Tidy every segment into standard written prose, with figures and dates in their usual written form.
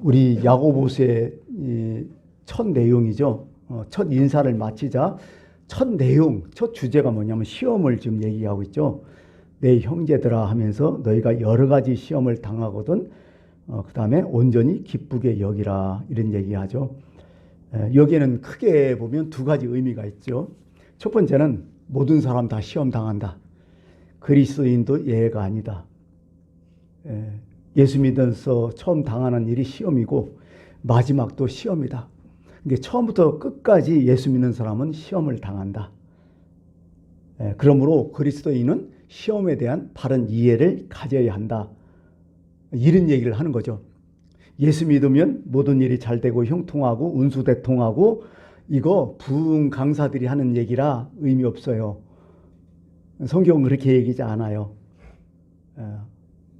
우리 야고보서의 첫 내용이죠. 첫 인사를 마치자 첫 내용, 첫 주제가 뭐냐면 시험을 지금 얘기하고 있죠. 내 형제들아 하면서 너희가 여러 가지 시험을 당하거든 그 다음에 온전히 기쁘게 여기라 이런 얘기하죠. 여기에는 크게 보면 두 가지 의미가 있죠. 첫 번째는 모든 사람 다 시험 당한다. 그리스도인도 예외가 아니다. 예수 믿어서 처음 당하는 일이 시험이고 마지막도 시험이다. 그러니까 처음부터 끝까지 예수 믿는 사람은 시험을 당한다. 그러므로 그리스도인은 시험에 대한 바른 이해를 가져야 한다. 이런 얘기를 하는 거죠. 예수 믿으면 모든 일이 잘 되고 형통하고 운수대통하고 이거 부흥 강사들이 하는 얘기라 의미 없어요. 성경은 그렇게 얘기하지 않아요.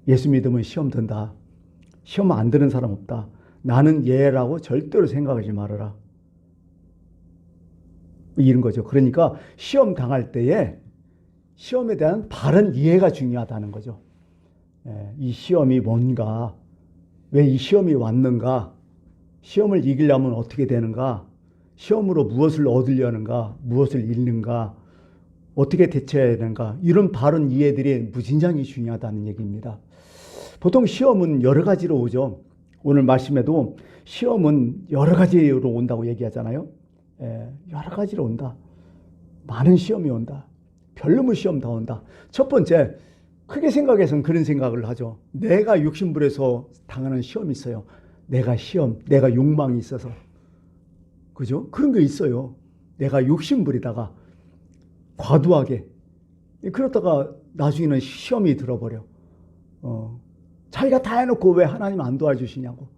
예수 믿으면 시험 든다. 시험 안 드는 사람 없다. 나는 예라고 절대로 생각하지 말아라. 이런 거죠. 그러니까 시험 당할 때에 시험에 대한 바른 이해가 중요하다는 거죠. 이 시험이 뭔가, 왜 이 시험이 왔는가, 시험을 이기려면 어떻게 되는가, 시험으로 무엇을 얻으려는가, 무엇을 잃는가, 어떻게 대처해야 되는가, 이런 바른 이해들이 무진장이 중요하다는 얘기입니다. 보통 시험은 여러 가지로 오죠. 오늘 말씀에도 시험은 여러 가지로 온다고 얘기하잖아요. 여러 가지로 온다. 많은 시험이 온다. 별놈의 시험 다 온다. 첫 번째, 크게 생각해서는 그런 생각을 하죠. 내가 욕심부려서 당하는 시험이 있어요. 내가 욕망이 있어서. 그죠? 그런 게 있어요. 내가 욕심부리다가 과도하게. 그러다가 나중에는 시험이 들어버려. 자기가 다 해놓고 왜 하나님 안 도와주시냐고.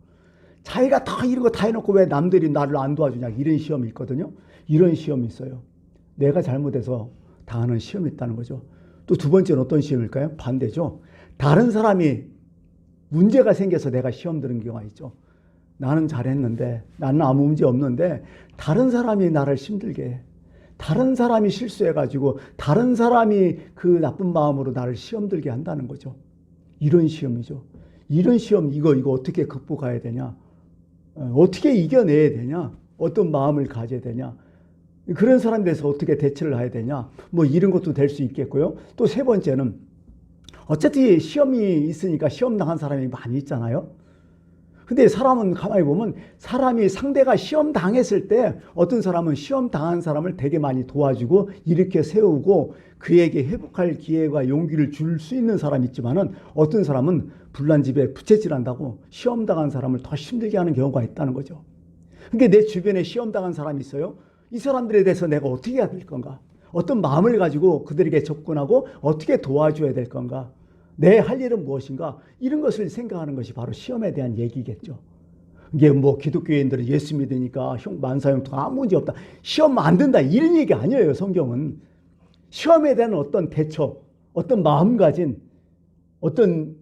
자기가 다 이런 거 다 해놓고 왜 남들이 나를 안 도와주냐. 이런 시험이 있거든요. 이런 시험이 있어요. 내가 잘못해서 당하는 시험이 있다는 거죠. 또 두 번째는 어떤 시험일까요? 반대죠. 다른 사람이 문제가 생겨서 내가 시험 드는 경우가 있죠. 나는 잘했는데, 나는 아무 문제 없는데 다른 사람이 나를 힘들게 해. 다른 사람이 실수해가지고 다른 사람이 그 나쁜 마음으로 나를 시험 들게 한다는 거죠. 이런 시험이죠. 이런 시험 이거 어떻게 극복해야 되냐? 어떻게 이겨내야 되냐? 어떤 마음을 가져야 되냐? 그런 사람에 대해서 어떻게 대처를 해야 되냐? 뭐 이런 것도 될 수 있겠고요. 또 세 번째는 어쨌든 시험이 있으니까 시험 당한 사람이 많이 있잖아요. 근데 사람은 가만히 보면 사람이 상대가 시험 당했을 때 어떤 사람은 시험 당한 사람을 되게 많이 도와주고 일으켜 세우고 그에게 회복할 기회와 용기를 줄 수 있는 사람이 있지만은 어떤 사람은 불난 집에 부채질한다고 시험 당한 사람을 더 힘들게 하는 경우가 있다는 거죠. 그러니까 내 주변에 시험 당한 사람이 있어요. 이 사람들에 대해서 내가 어떻게 해야 될 건가? 어떤 마음을 가지고 그들에게 접근하고 어떻게 도와줘야 될 건가? 내 할 일은 무엇인가? 이런 것을 생각하는 것이 바로 시험에 대한 얘기겠죠. 이게 뭐 기독교인들은 예수 믿으니까 만사형통 아무 문제 없다. 시험 안 된다. 이런 얘기 아니에요. 성경은. 시험에 대한 어떤 대처, 어떤 마음가짐, 어떤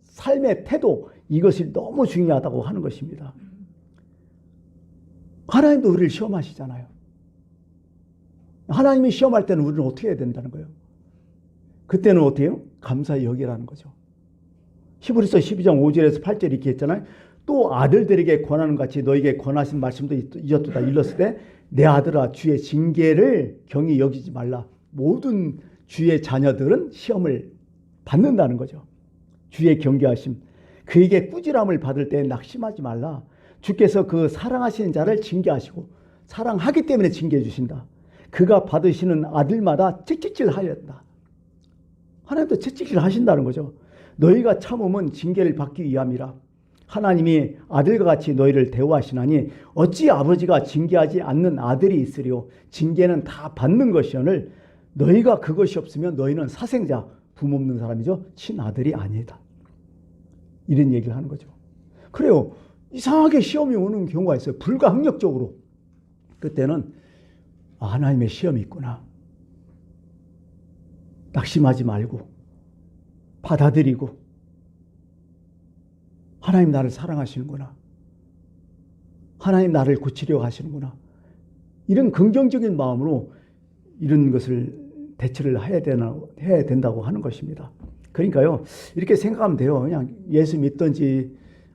삶의 태도, 이것이 너무 중요하다고 하는 것입니다. 하나님도 우리를 시험하시잖아요. 하나님이 시험할 때는 우리는 어떻게 해야 된다는 거예요? 그때는 어떻게 해요? 감사히 여기라는 거죠. 히브리서 12장 5절에서 8절 이렇게 했잖아요. 또 아들들에게 권하는 같이 너에게 권하신 말씀도 이었도다. 일렀을 때 내 아들아 주의 징계를 경히 여기지 말라. 모든 주의 자녀들은 시험을 받는다는 거죠. 주의 경계하심. 그에게 꾸지람을 받을 때 낙심하지 말라. 주께서 그 사랑하시는 자를 징계하시고 사랑하기 때문에 징계해 주신다. 그가 받으시는 아들마다 채찍질 하였다. 하나님도 채찍질 하신다는 거죠. 너희가 참음은 징계를 받기 위함이라. 하나님이 아들과 같이 너희를 대우하시나니 어찌 아버지가 징계하지 않는 아들이 있으리요. 징계는 다 받는 것이오늘 너희가 그것이 없으면 너희는 사생자, 부모 없는 사람이죠. 친아들이 아니다. 이런 얘기를 하는 거죠. 그래요. 이상하게 시험이 오는 경우가 있어요. 불가항력적으로. 그때는 하나님의 시험이 있구나. 낙심하지 말고 받아들이고 하나님 나를 사랑하시는구나. 하나님 나를 고치려고 하시는구나. 이런 긍정적인 마음으로 이런 것을 대처를 해야 된다고 하는 것입니다. 그러니까요. 이렇게 생각하면 돼요. 그냥 예수 믿든지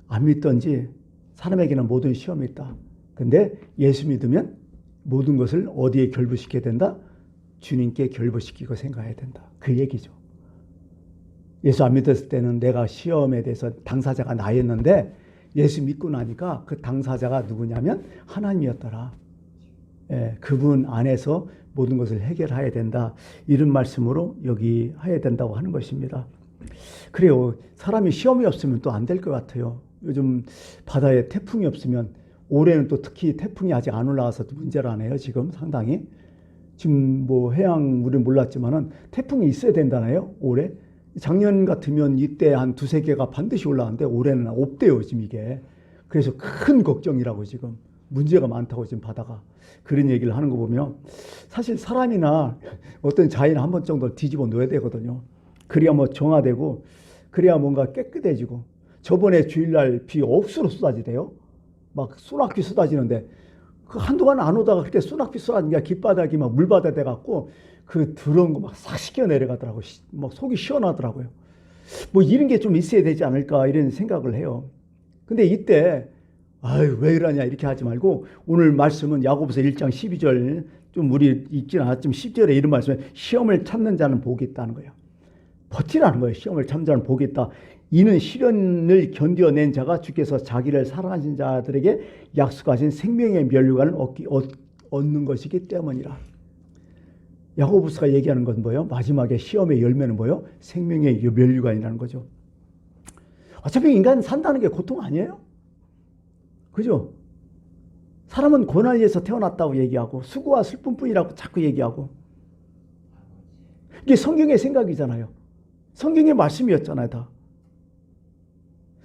안 믿든지 사람에게는 모든 시험이 있다. 근데 예수 믿으면 모든 것을 어디에 결부시켜야 된다? 주님께 결부시키고 생각해야 된다. 그 얘기죠. 예수 안 믿었을 때는 내가 시험에 대해서 당사자가 나였는데 예수 믿고 나니까 그 당사자가 누구냐면 하나님이었더라. 예, 그분 안에서 모든 것을 해결해야 된다. 이런 말씀으로 여기 해야 된다고 하는 것입니다. 그래요. 사람이 시험이 없으면 또 안 될 것 같아요. 요즘 바다에 태풍이 없으면 올해는 또 특히 태풍이 아직 안 올라와서 문제라네요. 지금 상당히. 지금 뭐 해양 우리는 몰랐지만은 태풍이 있어야 된다네요. 올해. 작년 같으면 이때 한 두세 개가 반드시 올라왔는데 올해는 없대요. 지금 이게. 그래서 큰 걱정이라고 지금. 문제가 많다고 지금 바다가. 그런 얘기를 하는 거 보면 사실 사람이나 어떤 자연을 한 번 정도 뒤집어 놓아야 되거든요. 그래야 뭐 정화되고 그래야 뭔가 깨끗해지고. 저번에 주일날 비 억수로 쏟아지대요. 막 소낙비 쏟아지는데 그 한동안 안 오다가 그렇게 소낙비 쏟아진 게 길바닥이 막 물바다 돼갖고 그 더러운 거 막 싹 씻겨 내려가더라고. 막 속이 시원하더라고요. 뭐 이런 게 좀 있어야 되지 않을까 이런 생각을 해요. 근데 이때 아유 왜 이러냐 이렇게 하지 말고 오늘 말씀은 야고보서 1장 12절 좀 우리 읽지는 않았지만 10절에 이런 말씀에 시험을 참는 자는 복이 있다는 거예요. 버티라는 거예요. 시험을 참는 자는 복이 있다. 이는 시련을 견뎌낸 자가 주께서 자기를 사랑하신 자들에게 약속하신 생명의 면류관을 얻는 것이기 때문이라. 야고보서가 얘기하는 건 뭐예요? 마지막에 시험의 열매는 뭐예요? 생명의 면류관이라는 거죠. 어차피 인간 산다는 게 고통 아니에요? 그죠? 사람은 고난을 위해서 태어났다고 얘기하고 수고와 슬픔뿐이라고 자꾸 얘기하고 이게 성경의 생각이잖아요. 성경의 말씀이었잖아요. 다.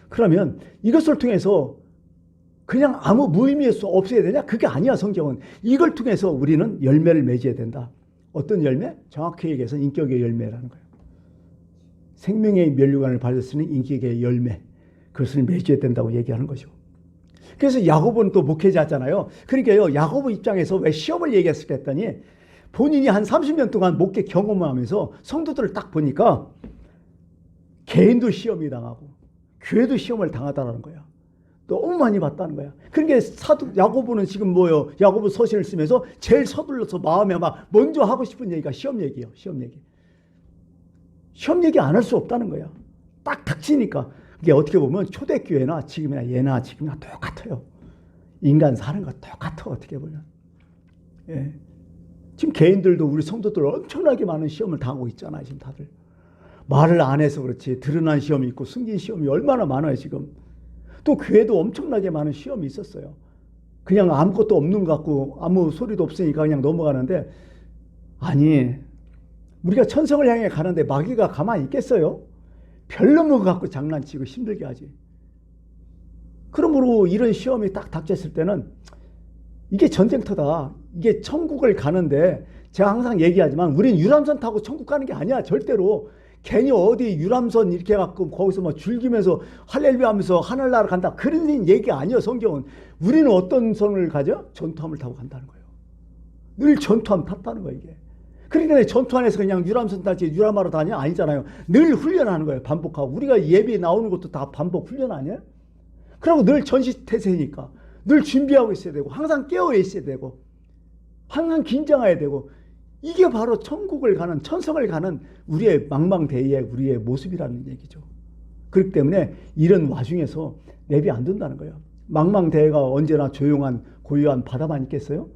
그러면 이것을 통해서 그냥 아무 무의미의 수 없어야 되냐? 그게 아니야. 성경은. 이걸 통해서 우리는 열매를 맺어야 된다. 어떤 열매? 정확히 얘기해서 인격의 열매라는 거예요. 생명의 면류관을 받았으니 인격의 열매. 그것을 맺어야 된다고 얘기하는 거죠. 그래서 야고보는 또 목회자잖아요. 그러니까요. 야고보 입장에서 왜 시험을 얘기했을까 했더니 본인이 한 30년 동안 목회 경험을 하면서 성도들을 딱 보니까 개인도 시험이 당하고 교회도 시험을 당하다는 거야. 너무 많이 봤다는 거야. 그러니까 사도 야고보는 지금 뭐요? 야고보 서신을 쓰면서 제일 서둘러서 마음에 막 먼저 하고 싶은 얘기가 시험 얘기예요. 시험 얘기. 시험 얘기 안 할 수 없다는 거야. 딱 닥치니까. 이게 어떻게 보면 초대교회나 지금이나 예나 지금이나 똑같아요. 인간 사는 거 똑같아 어떻게 보면. 예. 지금 개인들도 우리 성도들 엄청나게 많은 시험을 당하고 있잖아요. 지금 다들. 말을 안 해서 그렇지 드러난 시험이 있고 숨긴 시험이 얼마나 많아요 지금. 또 교회도 엄청나게 많은 시험이 있었어요. 그냥 아무것도 없는 것 같고 아무 소리도 없으니까 그냥 넘어가는데 아니 우리가 천성을 향해 가는데 마귀가 가만히 있겠어요? 별놈을 갖고 장난치고 힘들게 하지. 그러므로 이런 시험이 딱 닥쳤을 때는 이게 전쟁터다. 이게 천국을 가는데 제가 항상 얘기하지만 우린 유람선 타고 천국 가는 게 아니야. 절대로. 괜히 어디 유람선 이렇게 해갖고 거기서 막 즐기면서 할렐루야 하면서 하늘나라 간다. 그런 얘기 아니에요. 성경은. 우리는 어떤 선을 가죠? 전투함을 타고 간다는 거예요. 늘 전투함 탔다는 거예요. 이게. 그러니까 전투 안에서 그냥 유람선 타지 유람하러 다녀? 아니잖아요. 늘 훈련하는 거예요. 반복하고. 우리가 예배 나오는 것도 다 반복 훈련 아니에요? 그리고 늘 전시태세니까. 늘 준비하고 있어야 되고 항상 깨어 있어야 되고 항상 긴장해야 되고 이게 바로 천국을 가는 천성을 가는 우리의 망망대해의 우리의 모습이라는 얘기죠. 그렇기 때문에 이런 와중에서 내비 안 둔다는 거예요. 망망대해가 언제나 조용한 고요한 바다만 있겠어요?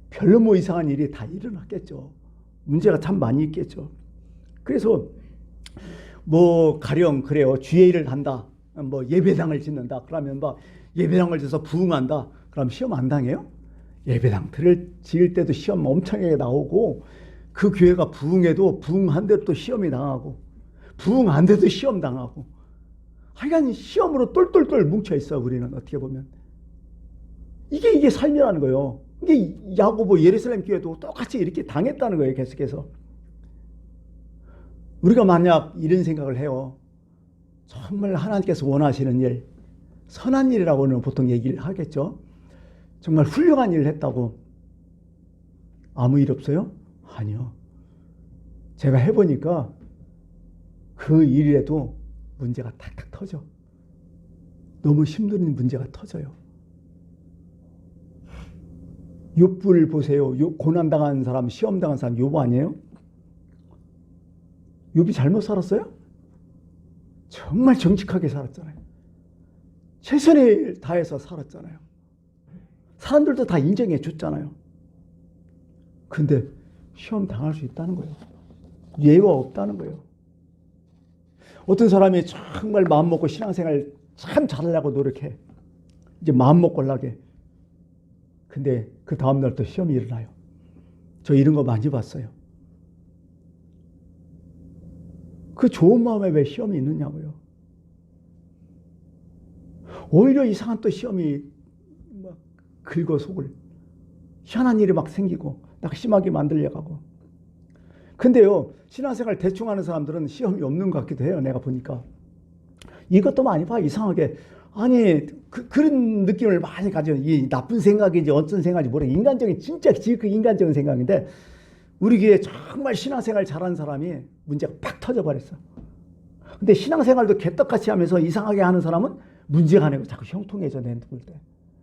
별로 뭐 이상한 일이 다 일어났겠죠. 문제가 참 많이 있겠죠. 그래서 뭐 가령 그래요. 주의 일을 한다. 뭐 예배당을 짓는다. 그러면 막 예배당을 지어서 부흥한다. 그럼 시험 안 당해요? 예배당들을 지을 때도 시험 엄청나게 나오고 그 교회가 부흥해도 부흥한 대로 또 시험이 당하고 부흥 안 돼도 시험 당하고 하여간 시험으로 똘똘똘 뭉쳐있어. 우리는 어떻게 보면 이게 삶이라는 거예요. 이게 야고보 예루살렘 교회도 똑같이 이렇게 당했다는 거예요. 계속해서. 우리가 만약 이런 생각을 해요. 정말 하나님께서 원하시는 일, 선한 일이라고는 보통 얘기를 하겠죠. 정말 훌륭한 일을 했다고 아무 일 없어요? 아니요. 제가 해보니까 그 일에도 문제가 탁탁 터져. 너무 힘든 문제가 터져요. 욥을 보세요. 고난당한 사람, 시험당한 사람 욥 아니에요? 욥이 잘못 살았어요? 정말 정직하게 살았잖아요. 최선을 다해서 살았잖아요. 사람들도 다 인정해 줬잖아요. 근데 시험 당할 수 있다는 거예요. 예외가 없다는 거예요. 어떤 사람이 정말 마음먹고 신앙생활 참 잘하려고 노력해. 이제 마음먹고 하려고. 근데 그 다음날 또 시험이 일어나요. 저 이런 거 많이 봤어요. 그 좋은 마음에 왜 시험이 있느냐고요. 오히려 이상한 또 시험이 막 긁어 속을. 희한한 일이 막 생기고 낙심하게 만들려가고. 근데요, 신앙생활 대충 하는 사람들은 시험이 없는 것 같기도 해요. 내가 보니까. 이것도 많이 봐. 이상하게. 아니 그런 느낌을 많이 가져. 이 나쁜 생각인지 어떤 생각인지 모르겠어요. 인간적인 진짜 그 인간적인 생각인데 우리 교회에 정말 신앙생활 잘하는 사람이 문제가 팍 터져버렸어. 근데 신앙생활도 개떡같이 하면서 이상하게 하는 사람은 문제가 아니고 자꾸 형통해져 내 볼 때.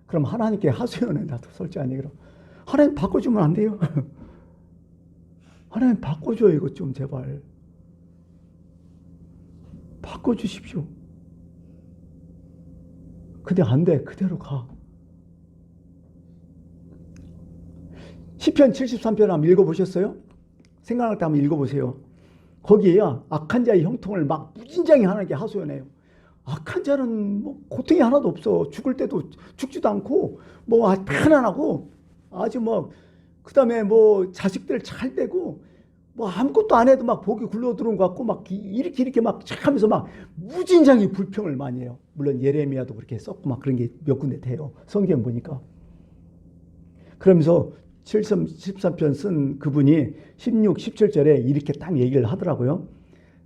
그럼 하나님께 하소연해. 나도 솔직한 얘기로. 하나님 바꿔주면 안 돼요? 하나님 바꿔줘요. 이거 좀 제발. 바꿔주십시오. 근데 안 돼. 그대로 가. 시편 73편 한번 읽어보셨어요? 생각날 때 한번 읽어보세요. 거기에야 악한 자의 형통을 막 무진장히 하나님께 하소연해요. 악한 자는 뭐 고통이 하나도 없어. 죽을 때도 죽지도 않고 뭐 편안하고 아주 뭐 그다음에 뭐 자식들 잘 되고 뭐 아무것도 안 해도 막 복이 굴러 들어온 것 같고 막 이렇게 막 하면서 막 무진장히 불평을 많이 해요. 물론 예레미야도 그렇게 썼고 막 그런 게 몇 군데 돼요. 성경 보니까. 그러면서 73편 쓴 그분이 16, 17절에 이렇게 딱 얘기를 하더라고요.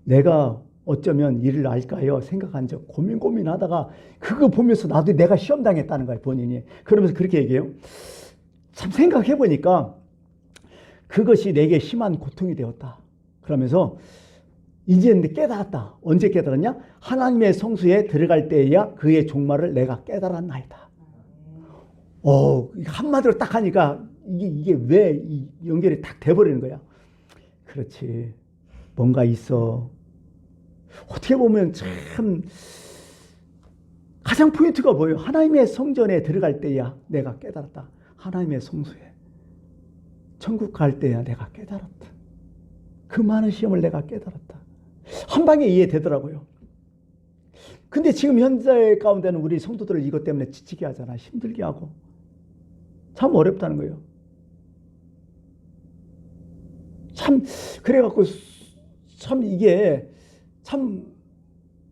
내가 어쩌면 이를 알까요? 생각한 적 고민하다가 그거 보면서 나도 내가 시험 당했다는 거예요. 본인이. 그러면서 그렇게 얘기해요. 참 생각해 보니까 그것이 내게 심한 고통이 되었다. 그러면서 이제 깨달았다. 언제 깨달았냐? 하나님의 성수에 들어갈 때에야 그의 종말을 내가 깨달았나이다. 한마디로 딱 하니까 이게 왜 연결이 딱 돼버리는 거야. 그렇지. 뭔가 있어. 어떻게 보면 참 가장 포인트가 뭐예요? 하나님의 성전에 들어갈 때야 내가 깨달았다. 하나님의 성수에. 천국 갈 때야 내가 깨달았다. 그 많은 시험을 내가 깨달았다. 한 방에 이해되더라고요. 근데 지금 현재 가운데는 우리 성도들을 이것 때문에 지치게 하잖아. 힘들게 하고. 참 어렵다는 거예요. 참 그래갖고 참 이게 참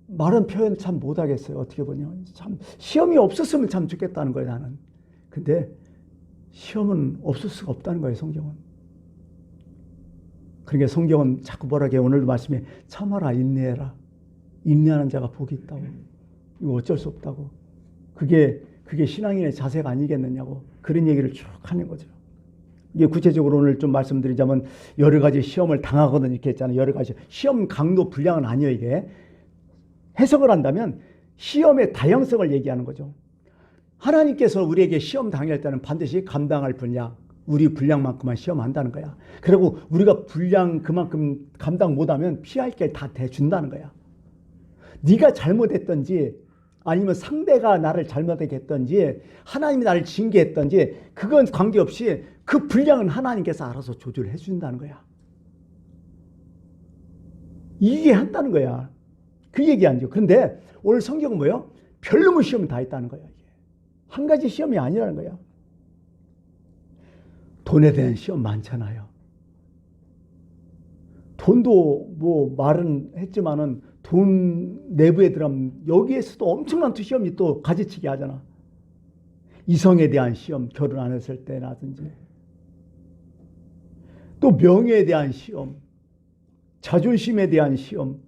말은 표현 참 못하겠어요. 어떻게 보면 참 시험이 없었으면 참 좋겠다는 거예요. 나는. 근데 시험은 없을 수가 없다는 거예요. 성경은. 그러니까 성경은 자꾸 뭐라게 오늘도 말씀에 참아라 인내해라. 인내하는 자가 복이 있다고. 이거 어쩔 수 없다고. 그게 신앙인의 자세가 아니겠느냐고 그런 얘기를 쭉 하는 거죠. 이게 구체적으로 오늘 좀 말씀드리자면 여러 가지 시험을 당하거든 이렇게 했잖아요. 여러 가지 시험 강도 분량은 아니에요. 이게 해석을 한다면 시험의 다양성을 얘기하는 거죠. 하나님께서 우리에게 시험 당할 때는 반드시 감당할 분량, 우리 분량만큼만 시험한다는 거야. 그리고 우리가 분량 그만큼 감당 못하면 피할 게 다 대준다는 거야. 네가 잘못했던지 아니면 상대가 나를 잘못하게 했던지 하나님이 나를 징계했던지 그건 관계없이 그 분량은 하나님께서 알아서 조절해 준다는 거야. 이게 한다는 거야. 그 얘기 아니죠. 그런데 오늘 성경은 뭐예요? 별놈의 시험이 다 있다는 거야. 이게. 한 가지 시험이 아니라는 거야. 돈에 대한 시험 많잖아요. 돈도 뭐 말은 했지만은 돈 내부에 들어가면 여기에서도 엄청난 시험이 또 가지치기 하잖아. 이성에 대한 시험, 결혼 안 했을 때라든지. 또 명예에 대한 시험, 자존심에 대한 시험,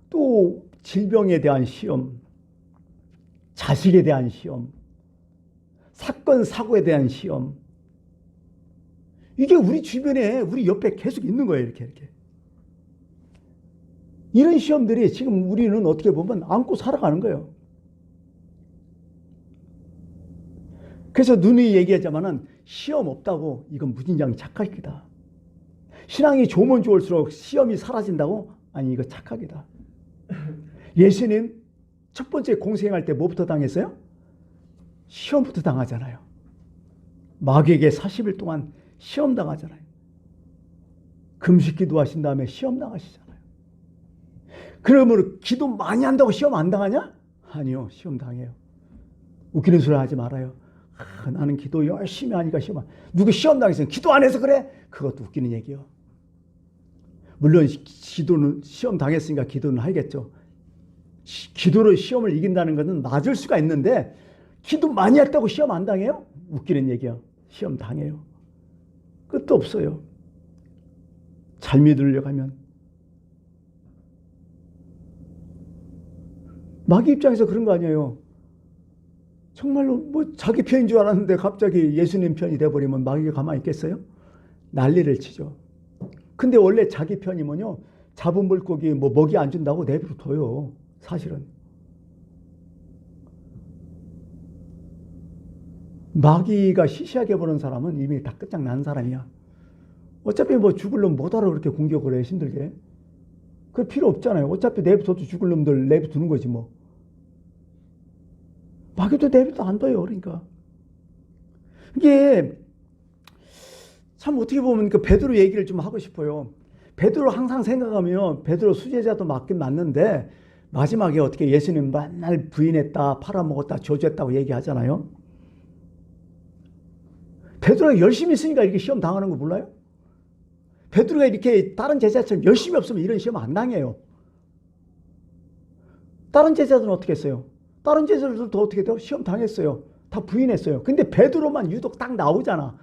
또 질병에 대한 시험, 자식에 대한 시험, 사건, 사고에 대한 시험. 이게 우리 주변에, 우리 옆에 계속 있는 거예요. 이렇게. 이런 시험들이 지금 우리는 어떻게 보면 안고 살아가는 거예요. 그래서 누누이 얘기하자면은 시험 없다고 이건 무진장 착각이다. 신앙이 좋으면 좋을수록 시험이 사라진다고? 아니, 이거 착각이다. 예수님 첫 번째 공생할 때 뭐부터 당했어요? 시험부터 당하잖아요. 마귀에게 40일 동안 시험 당하잖아요. 금식 기도하신 다음에 시험 당하시잖아요. 그러므로 기도 많이 한다고 시험 안 당하냐? 아니요, 시험 당해요. 웃기는 소리 하지 말아요. 나는 기도 열심히 하니까 시험. 누구 시험 당했으면 기도 안 해서 그래? 그것도 웃기는 얘기요. 물론 기도는 시험 당했으니까 기도는 하겠죠. 기도로 시험을 이긴다는 것은 맞을 수가 있는데 기도 많이 했다고 시험 안 당해요? 웃기는 얘기요. 시험 당해요. 끝도 없어요. 잘 믿으려고 하면. 마귀 입장에서 그런 거 아니에요. 정말로 뭐 자기 편인 줄 알았는데 갑자기 예수님 편이 돼버리면 마귀가 가만히 있겠어요? 난리를 치죠. 근데 원래 자기 편이면요, 잡은 물고기 뭐 먹이 안 준다고 내버려둬요. 사실은. 마귀가 시시하게 보는 사람은 이미 다 끝장난 사람이야. 어차피 뭐 죽을 놈 뭐하러 그렇게 공격을 해, 힘들게. 그 필요 없잖아요. 어차피 내버려둬도 죽을 놈들 내버려두는 거지 뭐. 마귀도 내버려 안 둬요. 그러니까 이게 참 어떻게 보면 그 베드로 얘기를 좀 하고 싶어요. 베드로 항상 생각하면 베드로 수제자도 맞긴 맞는데 마지막에 어떻게 예수님 맨날 부인했다, 팔아먹었다, 저주했다고 얘기하잖아요. 베드로가 열심히 있으니까 이렇게 시험 당하는 거 몰라요? 베드로가 이렇게 다른 제자처럼 열심히 없으면 이런 시험 안 당해요. 다른 제자들은 어떻게 했어요? 다른 제자들도 어떻게 돼요? 시험 당했어요. 다 부인했어요. 근데 베드로만 유독 딱 나오잖아.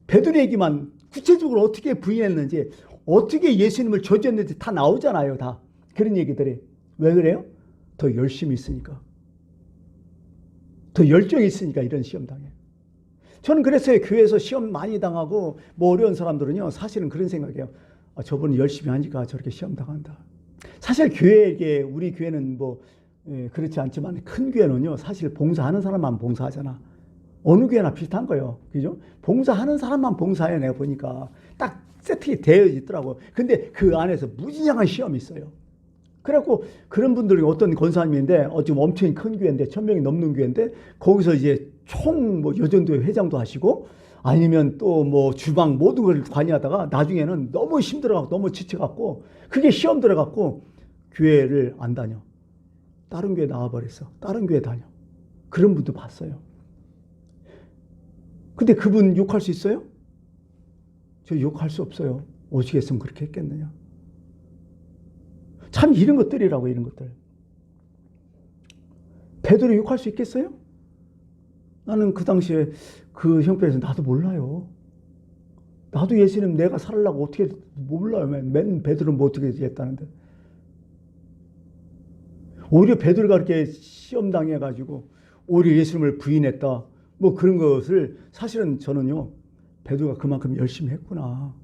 베드로 얘기만 구체적으로 어떻게 부인했는지, 어떻게 예수님을 저주했는지 다 나오잖아요. 다. 그런 얘기들이. 왜 그래요? 더 열심히 있으니까. 더 열정이 있으니까 이런 시험 당해요. 저는 그랬어요. 교회에서 시험 많이 당하고 뭐 어려운 사람들은요, 사실은 그런 생각이에요. 저분은 열심히 하니까 저렇게 시험 당한다. 사실 교회에, 우리 교회는 뭐 그렇지 않지만 큰 교회는요, 사실 봉사하는 사람만 봉사하잖아. 어느 교회나 비슷한 거예요. 그죠? 봉사하는 사람만 봉사해. 내가 보니까 딱 세팅이 되어 있더라고. 근데 그 안에서 무진장한 시험이 있어요. 그래갖고 그런 분들이 어떤 권사님인데, 지금 엄청 큰 교회인데, 1000명이 넘는 교회인데, 거기서 이제 총 뭐 여전도회 회장도 하시고, 아니면 또 뭐 주방 모든 걸 관여하다가 나중에는 너무 힘들어갖고 너무 지쳐갖고 그게 시험 들어갖고 교회를 안 다녀. 다른 교회 나와버렸어. 다른 교회 다녀. 그런 분도 봤어요. 근데 그분 욕할 수 있어요? 저 욕할 수 없어요. 오직 했으면 그렇게 했겠느냐. 참 이런 것들이라고, 이런 것들. 베드로 욕할 수 있겠어요? 나는 그 당시에 그 형편에서 나도 몰라요. 나도 예수님 내가 살으려고 어떻게 몰라요. 맨 베드로는 뭐 어떻게 했다는데. 오히려 베드로가 그렇게 시험 당해가지고 오히려 예수님을 부인했다. 뭐 그런 것을 사실은 저는요, 베드로가 그만큼 열심히 했구나.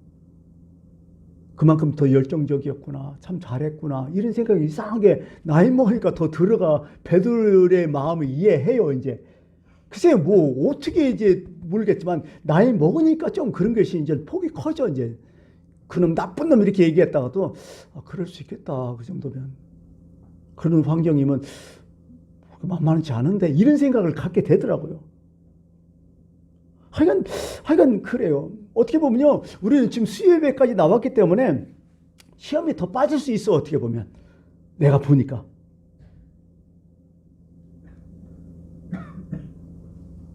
그만큼 더 열정적이었구나. 참 잘했구나. 이런 생각이 이상하게 나이 먹으니까 더 들어가. 베드로의 마음을 이해해요, 이제. 글쎄, 뭐, 어떻게 이제 모르겠지만, 나이 먹으니까 좀 그런 것이 이제 폭이 커져, 이제. 그놈, 나쁜 놈 이렇게 얘기했다가도, 그럴 수 있겠다. 그 정도면. 그런 환경이면 만만치 않은데, 이런 생각을 갖게 되더라고요. 하여간 그래요. 어떻게 보면요, 우리는 지금 수예배까지 나왔기 때문에 시험이 더 빠질 수 있어. 어떻게 보면 내가 보니까.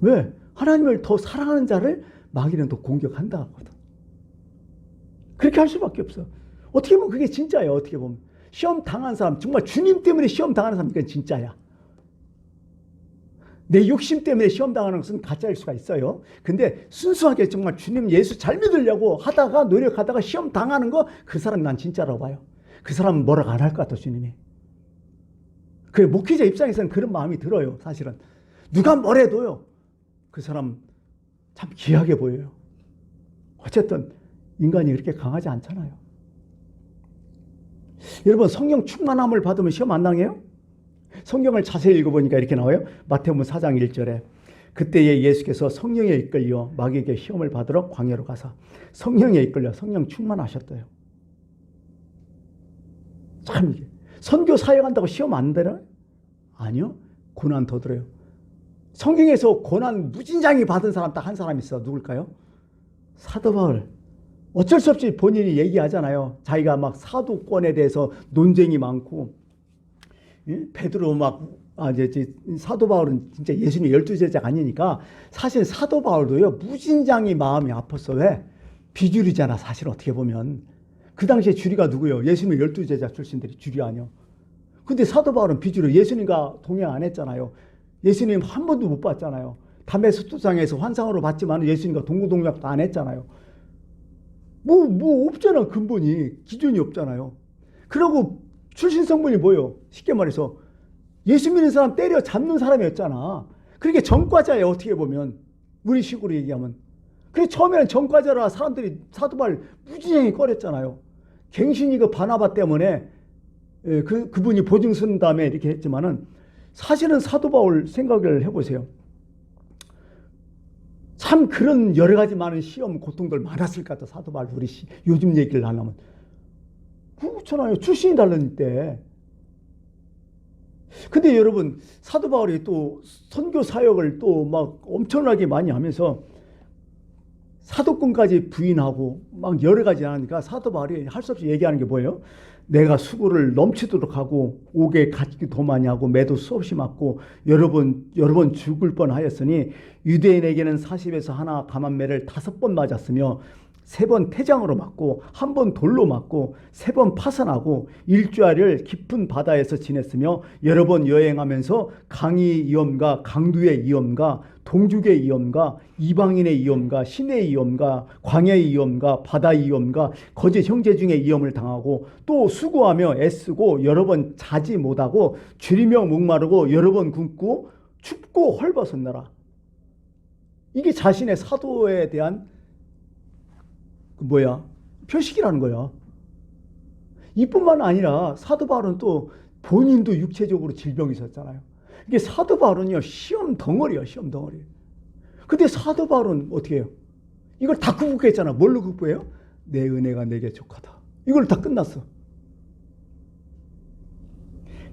왜? 하나님을 더 사랑하는 자를 마귀는 더 공격한다 하거든. 그렇게 할 수밖에 없어. 어떻게 보면 그게 진짜예요. 어떻게 보면 시험 당한 사람, 정말 주님 때문에 시험 당하는 사람, 그건 진짜야. 내 욕심 때문에 시험 당하는 것은 가짜일 수가 있어요. 근데 순수하게 정말 주님 예수 잘 믿으려고 하다가 노력하다가 시험 당하는 거, 그 사람 난 진짜라고 봐요. 그 사람은 뭐라고 안 할 것 같아, 주님이. 그 목회자 입장에서는 그런 마음이 들어요. 사실은 누가 뭐래도요, 그 사람 참 귀하게 보여요. 어쨌든 인간이 그렇게 강하지 않잖아요. 여러분, 성령 충만함을 받으면 시험 안 당해요? 성경을 자세히 읽어보니까 이렇게 나와요. 마태복음 4장 1절에 그때에 예수께서 성령에 이끌려 마귀에게 시험을 받으러 광야로 가사 성령에 이끌려 성령 충만하셨대요. 참 이게 선교 사역한다고 시험 안 되나? 아니요. 고난 더 들어요. 성경에서 고난 무진장이 받은 사람 딱 한 사람 있어. 누굴까요? 사도 바울. 어쩔 수 없이 본인이 얘기하잖아요. 자기가 막 사도권에 대해서 논쟁이 많고, 베드로 이제 사도 바울은 진짜 예수님 12제자가 아니니까 사실 사도 바울도요, 무진장이 마음이 아팠어. 왜? 비주류잖아, 사실 어떻게 보면. 그 당시에 주류가 누구예요? 예수님 12제자 출신들이 주류 아니요. 근데 사도 바울은 비주류, 예수님과 동행 안 했잖아요. 예수님 한 번도 못 봤잖아요. 다메섹도상에서 환상으로 봤지만 예수님과 동고동락도 안 했잖아요. 뭐 없잖아. 근본이 기준이 없잖아요. 그리고 출신 성분이 뭐예요? 쉽게 말해서 예수 믿는 사람 때려 잡는 사람이었잖아. 그러니까 전과자예요. 어떻게 보면 우리 식으로 얘기하면. 그래서 처음에는 전과자라 사람들이 사도 바울 무지하게 꺼렸잖아요. 갱신이 그 바나바 때문에 그분이 보증 쓴 다음에 이렇게 했지만은 사실은 사도 바울 생각을 해보세요. 참 그런 여러 가지 많은 시험 고통들 많았을 것 같아. 사도 바울 우리 요즘 얘기를 하려면 그렇잖아요. 출신이 다르니까. 근데 여러분 사도 바울이 또 선교 사역을 또 막 엄청나게 많이 하면서 사도권까지 부인하고 막 여러 가지 하니까 사도 바울이 할 수 없이 얘기하는 게 뭐예요? 내가 수고를 넘치도록 하고 옥에 갇기 더 많이 하고 매도 수없이 맞고 여러 번 죽을 뻔하였으니 유대인에게는 40에서 하나 감한매를 5번 맞았으며 3번 태장으로 맞고 1번 돌로 맞고 3번 파선하고 일주일을 깊은 바다에서 지냈으며 여러 번 여행하면서 강의 위험과 강두의 위험과 동죽의 위험과 이방인의 위험과 신의 위험과 광야의 위험과 바다의 위험과 거짓 형제 중의 위험을 당하고 또 수고하며 애쓰고 여러 번 자지 못하고 줄이며 목마르고 여러 번 굶고 춥고 헐벗었노라. 이게 자신의 사도에 대한 표식이라는 거야. 이뿐만 아니라 사도 바울은 또 본인도 육체적으로 질병이 있었잖아요. 이게 사도 바울은요, 시험 덩어리야, 시험 덩어리. 근데 사도 바울은 어떻게 해요? 이걸 다 극복했잖아. 뭘로 극복해요? 내 은혜가 내게 족하다. 이걸 다 끝났어.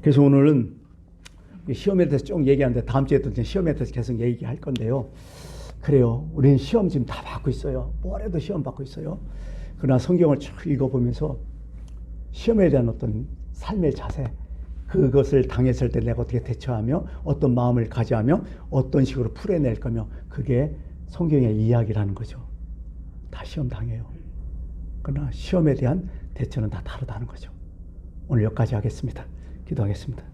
그래서 오늘은 시험에 대해서 좀 얘기하는데 다음 주에도 시험에 대해서 계속 얘기할 건데요. 그래요. 우리는 시험 지금 다 받고 있어요. 뭐래도 시험 받고 있어요. 그러나 성경을 쭉 읽어보면서 시험에 대한 어떤 삶의 자세, 그것을 당했을 때 내가 어떻게 대처하며 어떤 마음을 가져하며 어떤 식으로 풀어낼 거며 그게 성경의 이야기라는 거죠. 다 시험 당해요. 그러나 시험에 대한 대처는 다 다르다는 거죠. 오늘 여기까지 하겠습니다. 기도하겠습니다.